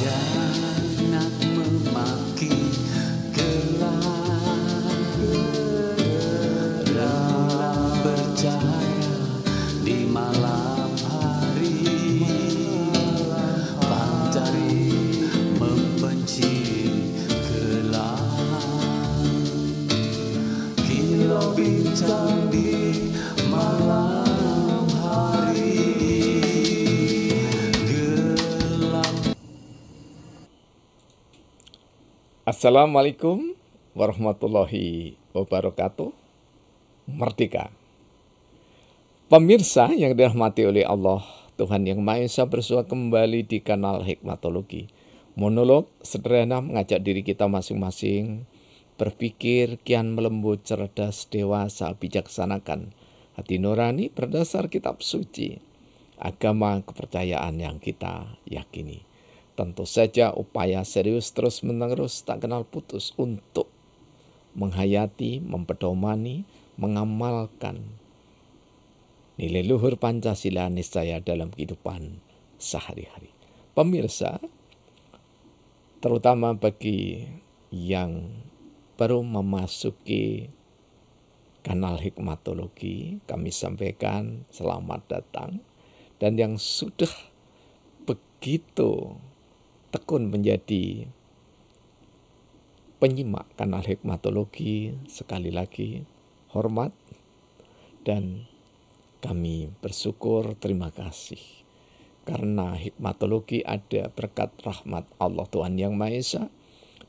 Jangan memaki gelap bercahaya di malam hari. Pantai membenci gelap. Kilau bintang di malam hari. Assalamualaikum warahmatullahi wabarakatuh. Merdeka. Pemirsa yang dirahmati oleh Allah, Tuhan Yang Maha Esa, bersua kembali di kanal Hikmatologi. Monolog sederhana mengajak diri kita masing-masing berpikir kian melembut, cerdas, dewasa, bijaksanakan hati nurani berdasar kitab suci, agama kepercayaan yang kita yakini. Tentu saja upaya serius terus-menerus tak kenal putus untuk menghayati, mempedomani, mengamalkan nilai luhur Pancasila niscaya dalam kehidupan sehari-hari. Pemirsa, terutama bagi yang baru memasuki kanal Hikmatologi, kami sampaikan selamat datang. Dan yang sudah begitu tekun menjadi penyimak kanal Hikmatologi, sekali lagi hormat dan kami bersyukur, terima kasih. Karena Hikmatologi ada berkat rahmat Allah Tuhan Yang Maha Esa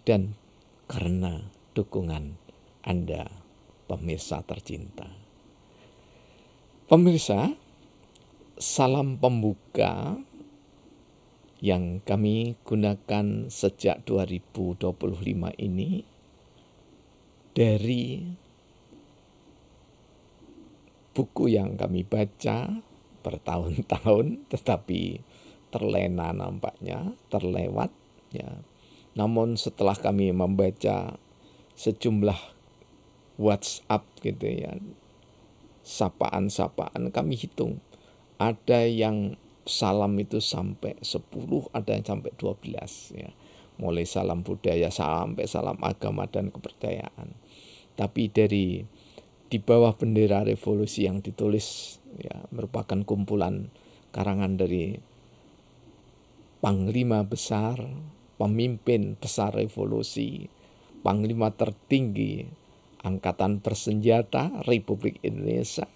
dan karena dukungan Anda pemirsa tercinta. Pemirsa, salam pembuka yang kami gunakan sejak 2025 ini dari buku yang kami baca bertahun-tahun tetapi terlena nampaknya, terlewat ya. Namun setelah kami membaca sejumlah WhatsApp gitu ya, sapaan-sapaan, kami hitung ada yang salam itu sampai 10, ada yang sampai 12 ya. Mulai salam budaya sampai salam agama dan kepercayaan. Tapi di bawah bendera revolusi yang ditulis ya, merupakan kumpulan karangan dari panglima besar, pemimpin besar revolusi, panglima tertinggi Angkatan Bersenjata Republik Indonesia,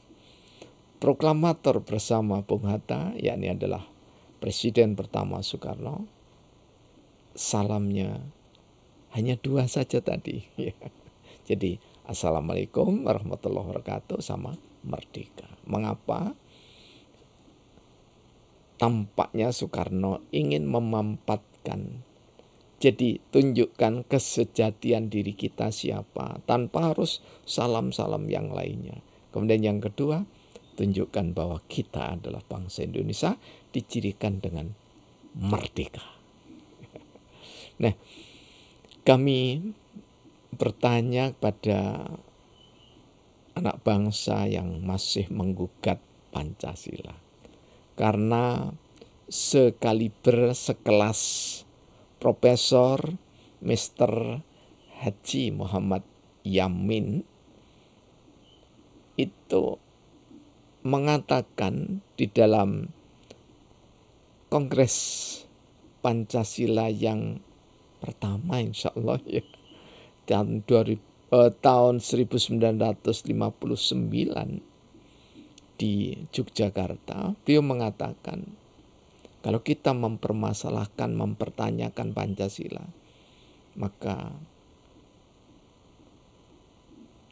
proklamator bersama Bung Hatta, yakni adalah Presiden pertama Soekarno. Salamnya hanya 2 saja tadi. Jadi Assalamualaikum warahmatullahi wabarakatuh sama merdeka. Mengapa? Tampaknya Soekarno ingin memampatkan. Jadi tunjukkan kesejatian diri kita siapa, tanpa harus salam-salam yang lainnya. Kemudian yang kedua, tunjukkan bahwa kita adalah bangsa Indonesia dicirikan dengan merdeka. Nah, kami bertanya kepada anak bangsa yang masih menggugat Pancasila. Karena sekaliber sekelas Profesor Mr. Haji Muhammad Yamin itu mengatakan di dalam Kongres Pancasila yang pertama insya Allah ya, tahun 1959 di Yogyakarta, beliau mengatakan kalau kita mempermasalahkan, mempertanyakan Pancasila, maka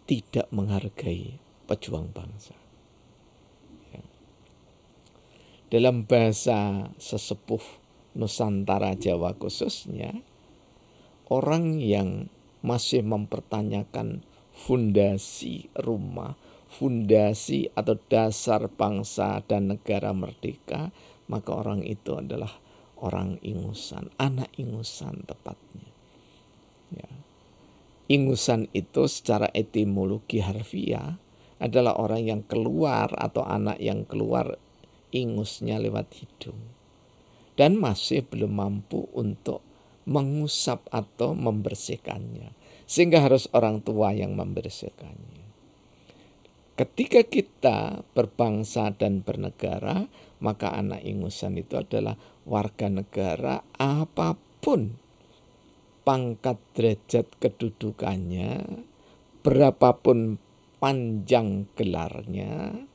tidak menghargai pejuang bangsa. Dalam bahasa sesepuh Nusantara Jawa khususnya, orang yang masih mempertanyakan fondasi rumah, fondasi atau dasar bangsa dan negara merdeka, maka orang itu adalah orang ingusan, anak ingusan tepatnya. Ya. Ingusan itu secara etimologi harfiah adalah orang yang keluar atau anak yang keluar ingusnya lewat hidung. dan masih belum mampu untuk mengusap atau membersihkannya. Sehingga harus orang tua yang membersihkannya. Ketika kita berbangsa dan bernegara, maka anak ingusan itu adalah warga negara apapun pangkat derajat kedudukannya, berapapun panjang gelarnya,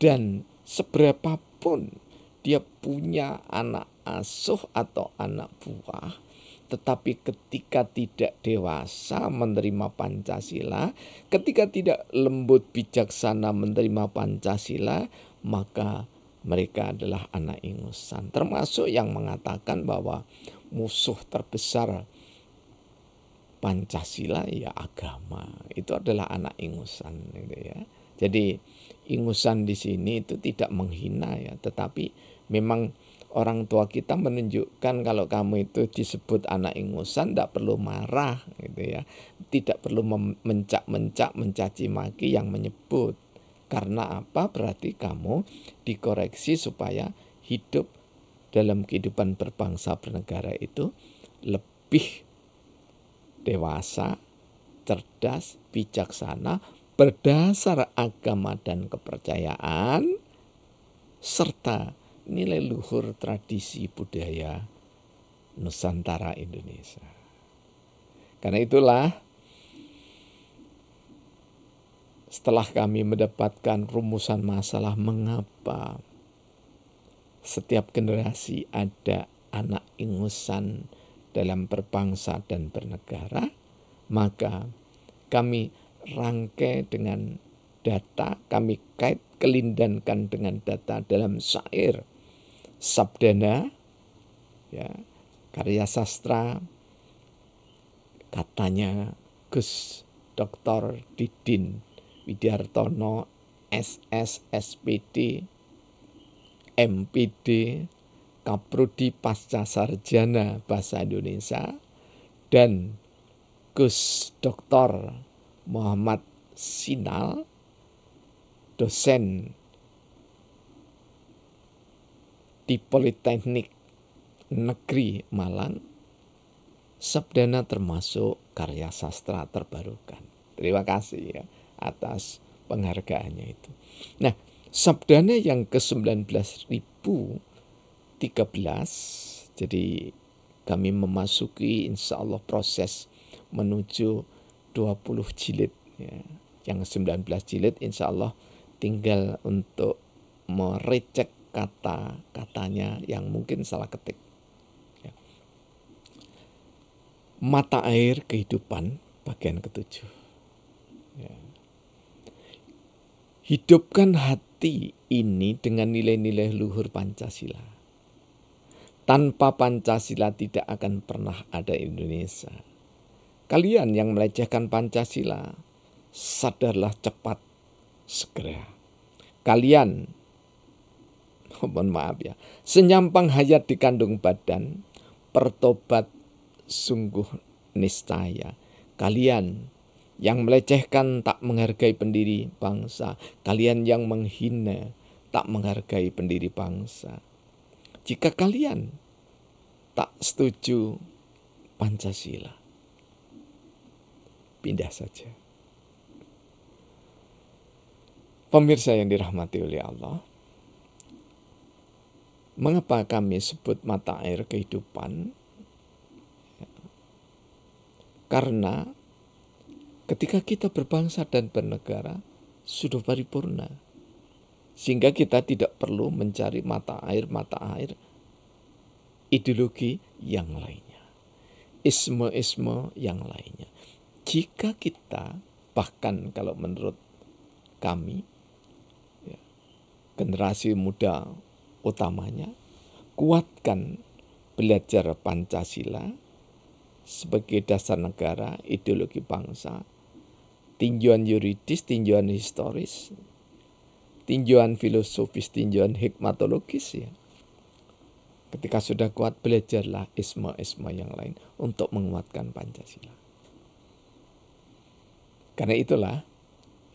dan seberapapun dia punya anak asuh atau anak buah, tetapi ketika tidak dewasa menerima Pancasila, ketika tidak lembut bijaksana menerima Pancasila, maka mereka adalah anak ingusan. Termasuk yang mengatakan bahwa musuh terbesar Pancasila ya agama. Itu adalah anak ingusan gitu ya. Jadi ingusan di sini itu tidak menghina ya, tetapi memang orang tua kita menunjukkan kalau kamu itu disebut anak ingusan tidak perlu marah gitu ya. Tidak perlu mencak-mencak, mencaci maki yang menyebut. Karena apa? Berarti kamu dikoreksi supaya hidup dalam kehidupan berbangsa bernegara itu lebih dewasa, cerdas, bijaksana, berdasar agama dan kepercayaan, serta nilai luhur tradisi budaya Nusantara Indonesia. Karena itulah setelah kami mendapatkan rumusan masalah mengapa setiap generasi ada anak ingusan dalam berbangsa dan bernegara, maka kami rangkai dengan data, kami kait kelindankan dengan data dalam syair Sabdana, ya, karya sastra, katanya Gus Dr. Didin Widiartono, SS, SPD, MPD, Kaprodi Pasca Sarjana Bahasa Indonesia, dan Gus Dr. Muhammad Sinal, dosen di Politeknik Negeri Malang. Sabdana termasuk karya sastra terbarukan. Terima kasih ya atas penghargaannya itu. Nah, Sabdana yang ke-19.013, jadi kami memasuki insya Allah proses menuju 20 jilid ya. Yang 19 jilid insya Allah tinggal untuk merecek kata-katanya yang mungkin salah ketik. Ya. Mata air kehidupan bagian ke-7. Ya. Hidupkan hati ini dengan nilai-nilai luhur Pancasila. Tanpa Pancasila tidak akan pernah ada Indonesia. Kalian yang melecehkan Pancasila, sadarlah cepat segera. Kalian, mohon maaf ya, senyampang hayat di kandung badan, pertobat sungguh niscaya. Kalian yang melecehkan tak menghargai pendiri bangsa, kalian yang menghina tak menghargai pendiri bangsa. Jika kalian tak setuju Pancasila, pindah saja. Pemirsa yang dirahmati oleh Allah, mengapa kami sebut mata air kehidupan? Karena ketika kita berbangsa dan bernegara sudah paripurna, sehingga kita tidak perlu mencari mata air ideologi yang lainnya, isme-isme yang lainnya. Jika kita, bahkan kalau menurut kami, ya, generasi muda utamanya, kuatkan belajar Pancasila sebagai dasar negara, ideologi bangsa, tinjauan yuridis, tinjauan historis, tinjauan filosofis, tinjauan hikmatologis ya. Ketika sudah kuat, belajarlah isma-isma yang lain untuk menguatkan Pancasila. Karena itulah,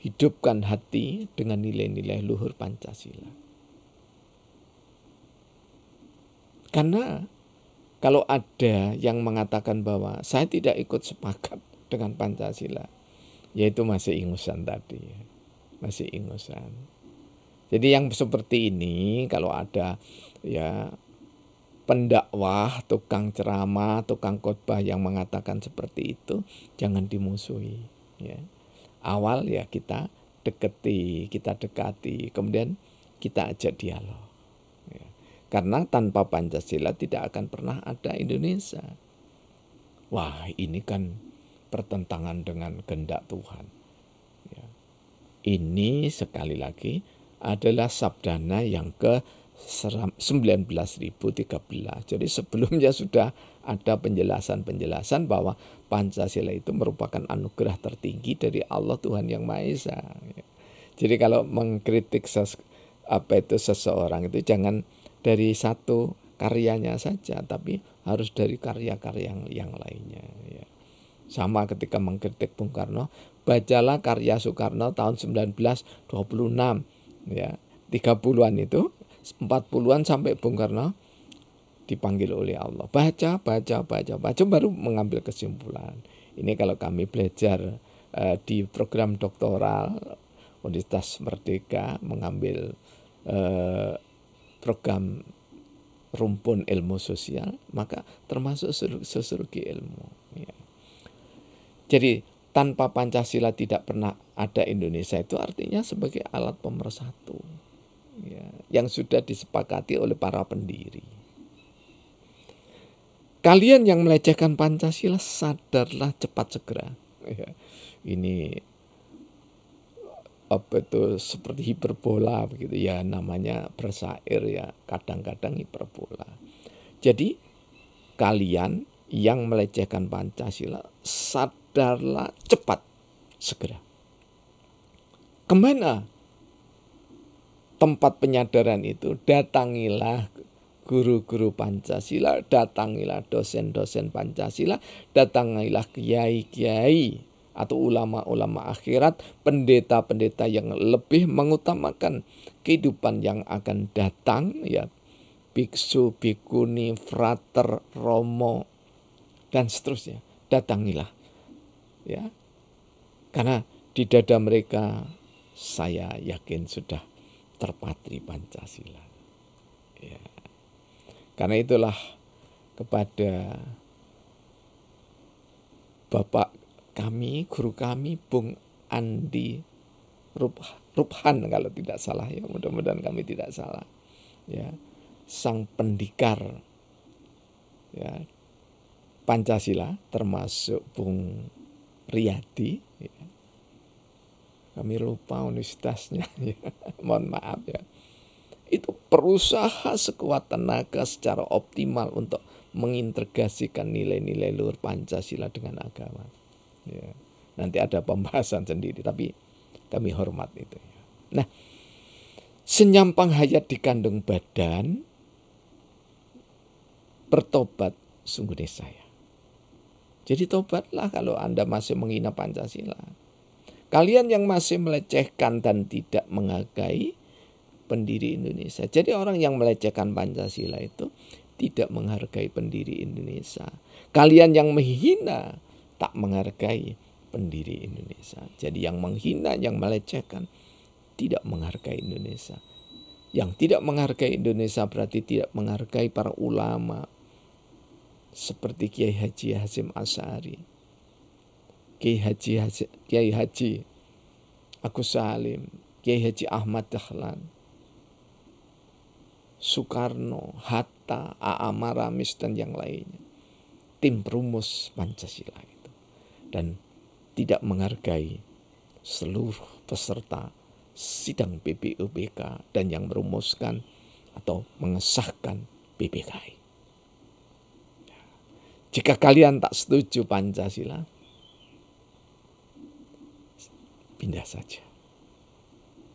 hidupkan hati dengan nilai-nilai luhur Pancasila. Karena kalau ada yang mengatakan bahwa saya tidak ikut sepakat dengan Pancasila, yaitu masih ingusan tadi, masih ingusan. Jadi yang seperti ini kalau ada ya pendakwah, tukang ceramah, tukang khotbah yang mengatakan seperti itu, jangan dimusuhi. Ya. Awal ya kita dekati, kemudian kita ajak dialog. Ya. Karena tanpa Pancasila tidak akan pernah ada Indonesia. Wah, ini kan pertentangan dengan kehendak Tuhan. Ya. Ini sekali lagi adalah sabdana yang ke 19.013. Jadi sebelumnya sudah ada penjelasan bahwa Pancasila itu merupakan anugerah tertinggi dari Allah Tuhan Yang Maha Esa. Jadi kalau mengkritik seseorang itu jangan dari satu karyanya saja, tapi harus dari karya-karya yang lainnya. Ya. Sama ketika mengkritik Bung Karno, bacalah karya Soekarno tahun 1926, ya 30-an itu. 40-an sampai Bung Karno dipanggil oleh Allah. Baca baru mengambil kesimpulan. Ini kalau kami belajar di program doktoral Universitas Merdeka mengambil program rumpun ilmu sosial, maka termasuk sosiologi ilmu. Ya. Jadi tanpa Pancasila tidak pernah ada Indonesia, itu artinya sebagai alat pemersatu. Ya, yang sudah disepakati oleh para pendiri. Kalian yang melecehkan Pancasila, sadarlah cepat segera. Ya, ini seperti hiperbola begitu ya, namanya bersair ya, kadang-kadang hiperbola. Jadi kalian yang melecehkan Pancasila, sadarlah cepat segera. Kemana tempat penyadaran itu? Datangilah guru-guru Pancasila, datangilah dosen-dosen Pancasila, datangilah kiai-kiai atau ulama-ulama akhirat, pendeta-pendeta yang lebih mengutamakan kehidupan yang akan datang, ya, biksu, bikuni, frater, romo, dan seterusnya. Datangilah, ya, karena di dada mereka saya yakin sudah terpatri Pancasila. Ya. Karena itulah kepada Bapak kami, guru kami, Bung Andi Rubhan kalau tidak salah ya, mudah-mudahan kami tidak salah. Ya, sang pendikar ya, Pancasila, termasuk Bung Riyadi. Ya. Kami lupa universitasnya, ya. Mohon maaf ya. Itu berusaha sekuat tenaga secara optimal untuk mengintegrasikan nilai-nilai luhur Pancasila dengan agama. Ya. Nanti ada pembahasan sendiri, tapi kami hormat itu. Nah, senyampang hayat dikandung badan, bertobat sungguh niscaya. Jadi tobatlah kalau Anda masih menghina Pancasila. Kalian yang masih melecehkan dan tidak menghargai pendiri Indonesia. Jadi orang yang melecehkan Pancasila itu tidak menghargai pendiri Indonesia. Kalian yang menghina tak menghargai pendiri Indonesia. Jadi yang menghina, yang melecehkan tidak menghargai Indonesia. Yang tidak menghargai Indonesia berarti tidak menghargai para ulama seperti Kiai Haji Hasyim Asy'ari, Kiai Haji Agus Salim, Kiai Haji Ahmad Dahlan, Soekarno, Hatta, A.A. Maramis dan yang lainnya. Tim perumus Pancasila itu. Dan tidak menghargai seluruh peserta sidang PBUBK dan yang merumuskan atau mengesahkan PPKI. Jika kalian tak setuju Pancasila, pindah saja.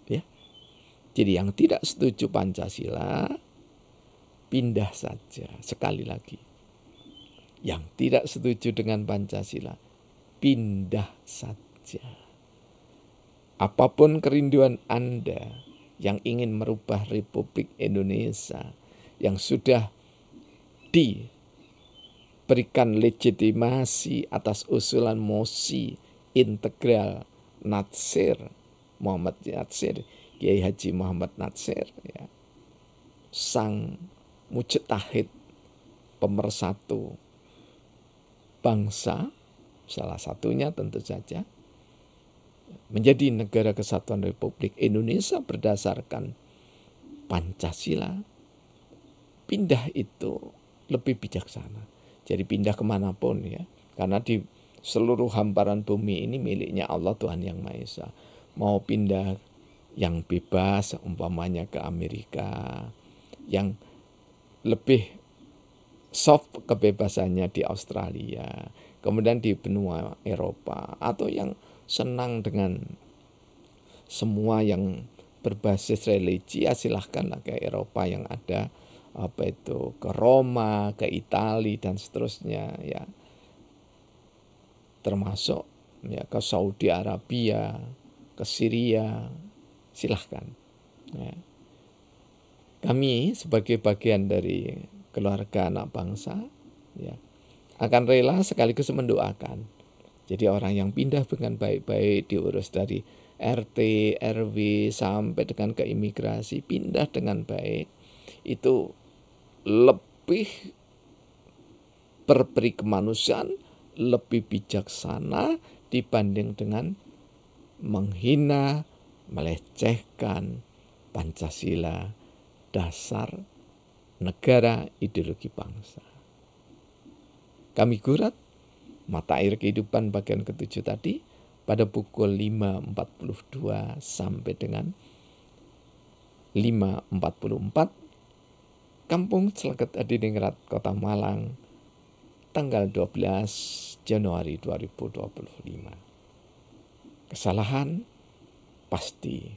Ya. Jadi yang tidak setuju Pancasila, pindah saja. Sekali lagi. Yang tidak setuju dengan Pancasila, pindah saja. Apapun kerinduan Anda yang ingin merubah Republik Indonesia, yang sudah diberikan legitimasi atas usulan mosi integral Muhammad Natsir, Kiai Haji Muhammad Natsir, ya, sang mujtahid pemersatu bangsa, salah satunya tentu saja menjadi negara kesatuan Republik Indonesia berdasarkan Pancasila. Pindah itu lebih bijaksana. Jadi pindah kemanapun, ya, karena di seluruh hamparan bumi ini miliknya Allah Tuhan Yang Maha Esa. Mau pindah yang bebas umpamanya ke Amerika, yang lebih soft kebebasannya di Australia, kemudian di benua Eropa, atau yang senang dengan semua yang berbasis religi, ya silahkanlah ke Eropa yang ada ke Roma, ke Italia dan seterusnya, ya, termasuk ya ke Saudi Arabia, ke Syria, silahkan. Ya. Kami sebagai bagian dari keluarga anak bangsa, ya, akan rela sekaligus mendoakan. Jadi orang yang pindah dengan baik-baik, diurus dari RT, RW sampai dengan ke imigrasi, pindah dengan baik, itu lebih berperi kemanusiaan, lebih bijaksana dibanding dengan menghina, melecehkan Pancasila, dasar negara, ideologi bangsa. Kami gurat Mata Air Kehidupan bagian ke-7 tadi pada pukul 5.42 sampai dengan 5.44, Kampung Seleget Adiningrat, Kota Malang, tanggal 12 Januari 2025. Kesalahan pasti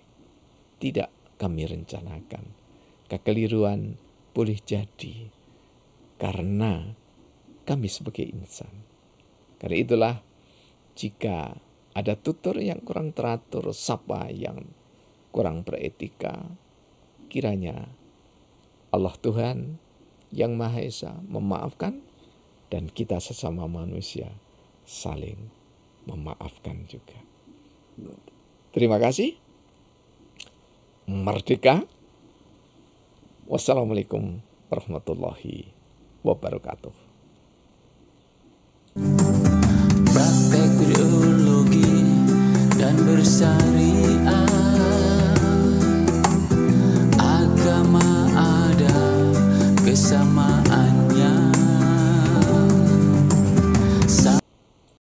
tidak kami rencanakan. Kekeliruan boleh jadi karena kami sebagai insan. Karena itulah, jika ada tutur yang kurang teratur, sapa yang kurang beretika, kiranya Allah Tuhan Yang Maha Esa memaafkan, dan kita sesama manusia saling memaafkan juga. Terima kasih. Merdeka. Wassalamualaikum warahmatullahi wabarakatuh. Praktek biologi dan bersari